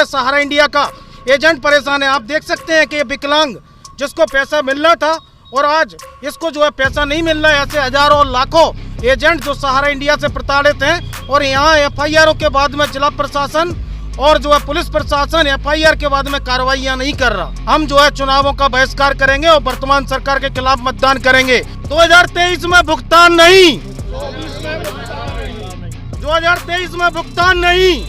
तरह सहारा इंडिया का एजेंट परेशान है। आप देख सकते हैं कि ये विकलांग जिसको पैसा मिलना था और आज इसको जो है पैसा नहीं मिल रहा है। ऐसे हजारों और लाखों एजेंट जो सहारा इंडिया से प्रताड़ित हैं और यहाँ एफआईआर के बाद में जिला प्रशासन और जो है पुलिस प्रशासन एफआईआर के बाद में कार्रवाइयां नहीं कर रहा। हम जो है चुनावों का बहिष्कार करेंगे और वर्तमान सरकार के खिलाफ मतदान करेंगे। 2023 में भुगतान नहीं, 2023 में भुगतान नहीं।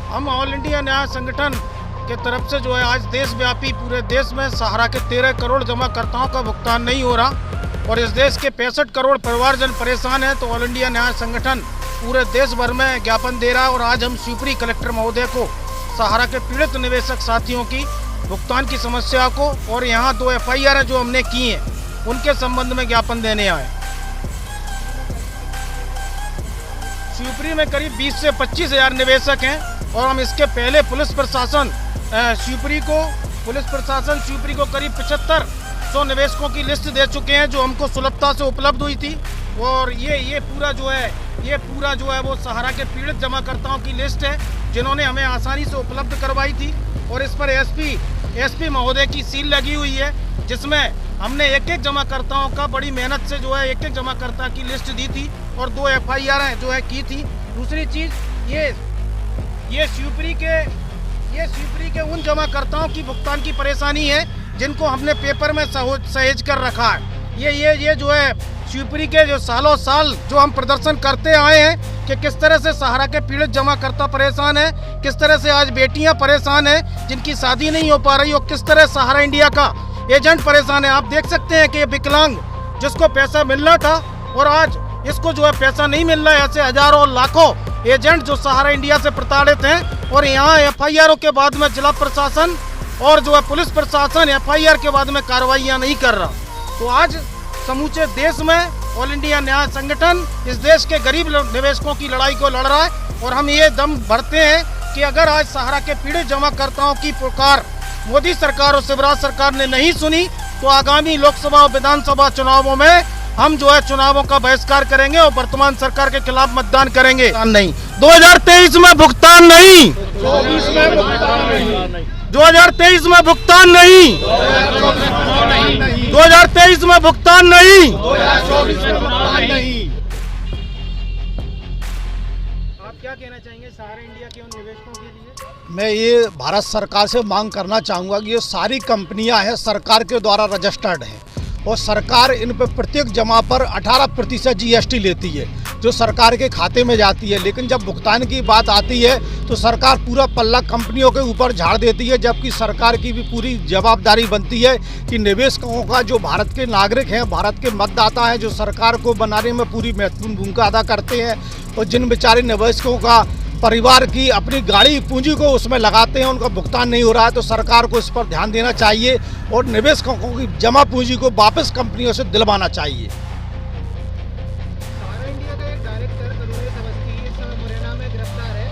हम ऑल इंडिया न्याय संगठन के तरफ से जो है आज देशव्यापी पूरे देश में सहारा के 13 करोड़ जमाकर्ताओं का भुगतान नहीं हो रहा और इस देश के 65 करोड़ परिवारजन परेशान हैं। तो ऑल इंडिया न्याय संगठन पूरे देश भर में ज्ञापन दे रहा है और आज हम शिवपुरी कलेक्टर महोदय को सहारा के पीड़ित निवेशक साथियों की भुगतान की समस्या को और यहाँ 2 एफआईआर जो हमने की हैं उनके संबंध में ज्ञापन देने आए। शिवपुरी में करीब 20 से 25 हज़ार निवेशक हैं और हम इसके पहले पुलिस प्रशासन शिवपुरी को करीब 7500 निवेशकों की लिस्ट दे चुके हैं जो हमको सुलभता से उपलब्ध हुई थी। और ये पूरा जो है वो सहारा के पीड़ित जमाकर्ताओं की लिस्ट है जिन्होंने हमें आसानी से उपलब्ध करवाई थी और इस पर एसपी महोदय की सील लगी हुई है जिसमें हमने एक जमाकर्ताओं का बड़ी मेहनत से जो है एक जमाकर्ता की लिस्ट दी थी और 2 एफआईआर जो है की थी। दूसरी चीज़ ये शिवपुरी के उन जमाकर्ताओं की भुगतान की परेशानी है जिनको हमने पेपर में सहेज कर रखा है। ये जो है शिवपुरी के जो सालों साल जो हम प्रदर्शन करते आए हैं कि किस तरह से सहारा के पीड़ित जमाकर्ता परेशान है, किस तरह से आज बेटियां परेशान हैं जिनकी शादी नहीं हो पा रही और किस तरह सहारा इंडिया का एजेंट परेशान है। आप देख सकते हैं कि ये विकलांग जिसको पैसा मिलना था और आज इसको जो है पैसा नहीं मिल रहा है। ऐसे हजारों और लाखों एजेंट जो सहारा इंडिया से प्रताड़ित हैं और यहाँ एफआईआर के बाद में जिला प्रशासन और जो है पुलिस प्रशासन एफआईआर के बाद में कार्रवाइयाँ नहीं कर रहा। तो आज समूचे देश में ऑल इंडिया न्याय संगठन इस देश के गरीब निवेशकों की लड़ाई को लड़ रहा है और हम ये दम भरते हैं कि अगर आज सहारा के पीड़ित जमाकर्ताओं की पुकार मोदी सरकार और शिवराज सरकार ने नहीं सुनी तो आगामी लोकसभा और विधानसभा चुनावों में हम जो है चुनावों का बहिष्कार करेंगे और वर्तमान सरकार के खिलाफ मतदान करेंगे। नहीं 2023 में भुगतान नहीं, 2023 में भुगतान नहीं, 2023 में भुगतान नहीं। आप क्या कहना चाहेंगे सहारा इंडिया के उन निवेशकों के लिए? मैं ये भारत सरकार से मांग करना चाहूँगा कि ये सारी कंपनियां हैं सरकार के द्वारा रजिस्टर्ड हैं और सरकार इन पर प्रत्येक जमा पर 18% जीएसटी लेती है जो सरकार के खाते में जाती है। लेकिन जब भुगतान की बात आती है तो सरकार पूरा पल्ला कंपनियों के ऊपर झाड़ देती है, जबकि सरकार की भी पूरी जवाबदारी बनती है कि निवेशकों का जो भारत के नागरिक हैं, भारत के मतदाता हैं, जो सरकार को बनाने में पूरी महत्वपूर्ण भूमिका अदा करते हैं और जिन बेचारे निवेशकों का परिवार की अपनी गाड़ी पूंजी को उसमें लगाते हैं, उनका भुगतान नहीं हो रहा है। तो सरकार को इस पर ध्यान देना चाहिए और निवेशकों की जमा पूंजी को वापस कंपनियों से दिलवाना चाहिए। सहारा इंडिया का एक डायरेक्टर करुणेश अवस्थी इस समय मुरैना में गिरफ्तार है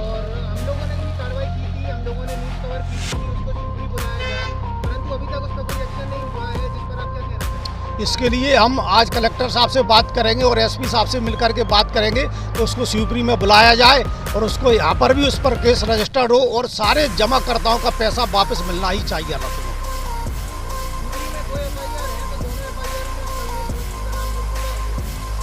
और हम लोगों ने भी कार्रवाई की थी, हम लोगों ने न्यूज़ कवर की थी, उसको शिवपुरी बुलाया गया, परंतु अभी तक उसका कोई एक्शन नहीं हुआ है। जिस पर आप क्या कहना चाहेंगे? इसके लिए हम आज कलेक्टर साहब से बात करेंगे और एसपी साहब से मिलकर के बात करेंगे तो उसको शिवपुरी में बुलाया जाए और उसको यहाँ पर भी उस पर केस रजिस्टर्ड हो और सारे जमाकर्ताओं का पैसा वापस मिलना ही चाहिए।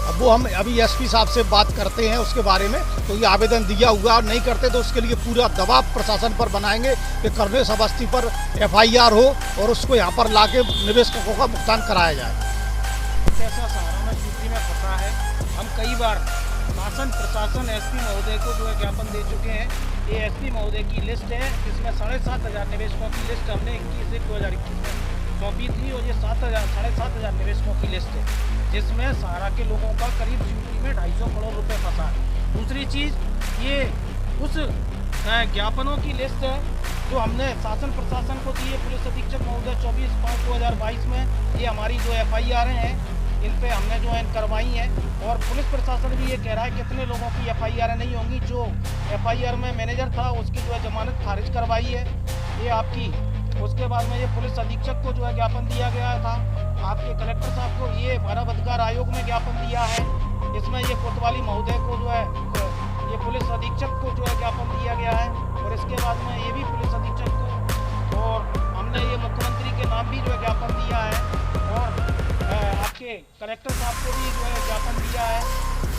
अब वो हम अभी एसपी साहब से बात करते हैं उसके बारे में, तो ये आवेदन दिया हुआ और नहीं करते तो उसके लिए पूरा दबाव प्रशासन पर बनाएंगे कि करुणेश अवस्थी पर एफआईआर हो और उसको यहाँ पर लाके निवेशकों का भुगतान कराया जाए। पैसा सहारा में शिवपुरी में फंसा है। हम कई बार शासन प्रशासन एसपी महोदय को जो है ज्ञापन दे चुके हैं। ये एसपी महोदय की लिस्ट है जिसमें 7,500 निवेशकों की लिस्ट हमने 21/1/2021 में सौंपी थी और ये 7,500 निवेशकों की लिस्ट है जिसमें सहारा के लोगों का करीब शिवपुरी में 250 करोड़ रुपए फंसा है। दूसरी चीज़ ये उस ज्ञापनों की लिस्ट है जो हमने शासन प्रशासन को दिए पुलिस अधीक्षक महोदय 24/5/2022 में, ये हमारी जो FIR हैं इन पे हमने जो है करवाई है। और पुलिस प्रशासन भी ये कह रहा है कितने लोगों की FIR नहीं होंगी। जो FIR में मैनेजर था उसकी जो है जमानत खारिज करवाई है ये आपकी। उसके बाद में ये पुलिस अधीक्षक को जो है ज्ञापन दिया गया था, आपके कलेक्टर साहब को ये मानव अधिकार आयोग में ज्ञापन दिया है। इसमें ये कोतवाली महोदय को जो है ये पुलिस अधीक्षक को जो है ज्ञापन दिया गया है। और इसके बाद में ये भी पुलिस अधीक्षक को, और हमने ये मुख्यमंत्री के नाम भी जो है ज्ञापन दिया है। और आपके कलेक्टर साहब को भी जो है ज्ञापन दिया है,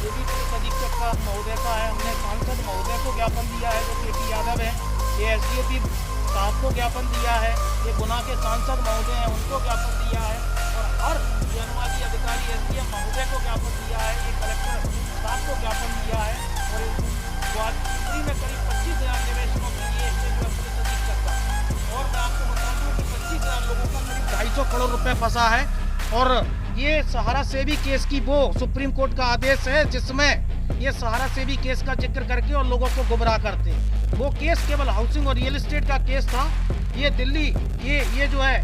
ये भी पुलिस अधीक्षक का महोदय का है। हमने सांसद महोदय को ज्ञापन दिया है जो KP यादव है, ये SDOP साहब को ज्ञापन दिया है, ये गुना के सांसद महोदय हैं उनको ज्ञापन दिया है। और हर अनुवादी अधिकारी SDM महोदय को ज्ञापन दिया है, ये कलेक्टर साहब को ज्ञापन दिया है। और शिवपुरी में करीब 25,000 निवेशकों के लिए पुलिस अधीक्षक का। और मैं आपको बता दूं कि 25,000 लोगों का करीब 250 करोड़ रुपए फंसा है। और ये सहारा सेवी केस की वो सुप्रीम कोर्ट का आदेश है जिसमें ये सहारा सेवी केस का जिक्र करके और लोगों को गुमराह करते हैं। वो केस केवल हाउसिंग और रियल एस्टेट का केस था। ये दिल्ली ये जो है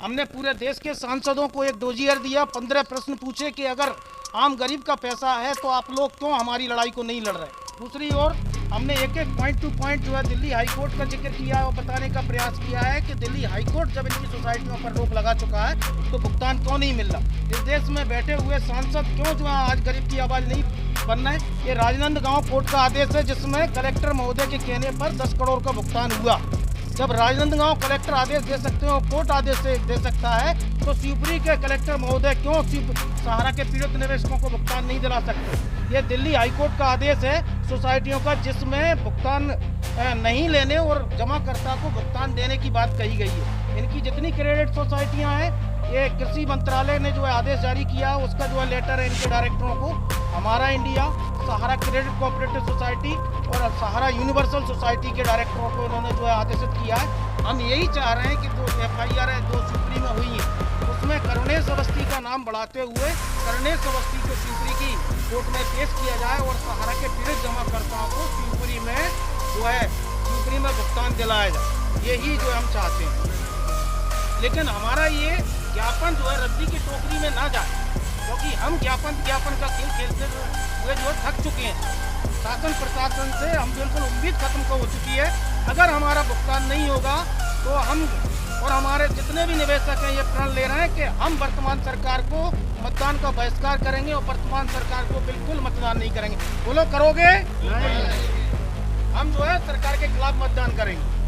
हमने पूरे देश के सांसदों को एक डोजियर दिया, 15 प्रश्न पूछे कि अगर आम गरीब का पैसा है तो आप लोग क्यों हमारी लड़ाई को नहीं लड़ रहे। दूसरी ओर हमने एक पॉइंट टू पॉइंट जो है दिल्ली हाई कोर्ट का जिक्र किया और बताने का प्रयास किया है कि दिल्ली हाई कोर्ट जब इनकी सोसाइटियों पर रोक लगा चुका है तो भुगतान क्यों नहीं मिल रहा। इस देश में बैठे हुए सांसद क्यों जो है आज गरीब की आवाज़ नहीं बन रहे। ये राजनांदगांव कोर्ट का आदेश है जिसमें कलेक्टर महोदय के कहने पर 10 करोड़ का भुगतान हुआ। जब राजनांदगांव कलेक्टर आदेश दे सकते हैं और कोर्ट आदेश दे सकता है तो शिवपुरी के कलेक्टर महोदय क्यों सहारा के पीड़ित निवेशकों को भुगतान नहीं दिला सकते। ये दिल्ली हाईकोर्ट का आदेश है सोसाइटियों का जिसमें भुगतान नहीं लेने और जमाकर्ता को भुगतान देने की बात कही गई है। इनकी जितनी क्रेडिट सोसाइटियां हैं ये कृषि मंत्रालय ने जो है आदेश जारी किया, उसका जो है लेटर है इनके डायरेक्टरों को। हमारा इंडिया, सहारा क्रेडिट कोऑपरेटिव सोसाइटी और सहारा यूनिवर्सल सोसाइटी के डायरेक्टरों को इन्होंने जो है आदेशित किया है। हम यही चाह रहे हैं कि जो FIR है जो शिवपुरी में हुई है उसमें करुणेश अवस्थी का नाम बढ़ाते हुए करुणेश अवस्थी को शिवपुरी की कोर्ट में पेश किया जाए और सहारा के पीड़ित जमाकर्ताओं को शिवपुरी में जो है शिवपुरी में भुगतान दिलाया जाए। यही जो हम चाहते हैं। लेकिन हमारा ये ज्ञापन जो है रद्दी की टोकरी में ना जाए, क्योंकि हम ज्ञापन का खेल खेलते हुए जो थक चुके हैं। शासन प्रशासन से हम बिल्कुल उम्मीद खत्म हो चुकी है। अगर हमारा भुगतान नहीं होगा तो हम और हमारे जितने भी निवेशक हैं ये प्रण ले रहे हैं कि हम वर्तमान सरकार को मतदान का बहिष्कार करेंगे और वर्तमान सरकार को बिल्कुल मतदान नहीं करेंगे। बोलो करोगे? नहीं। हम जो है सरकार के खिलाफ मतदान करेंगे।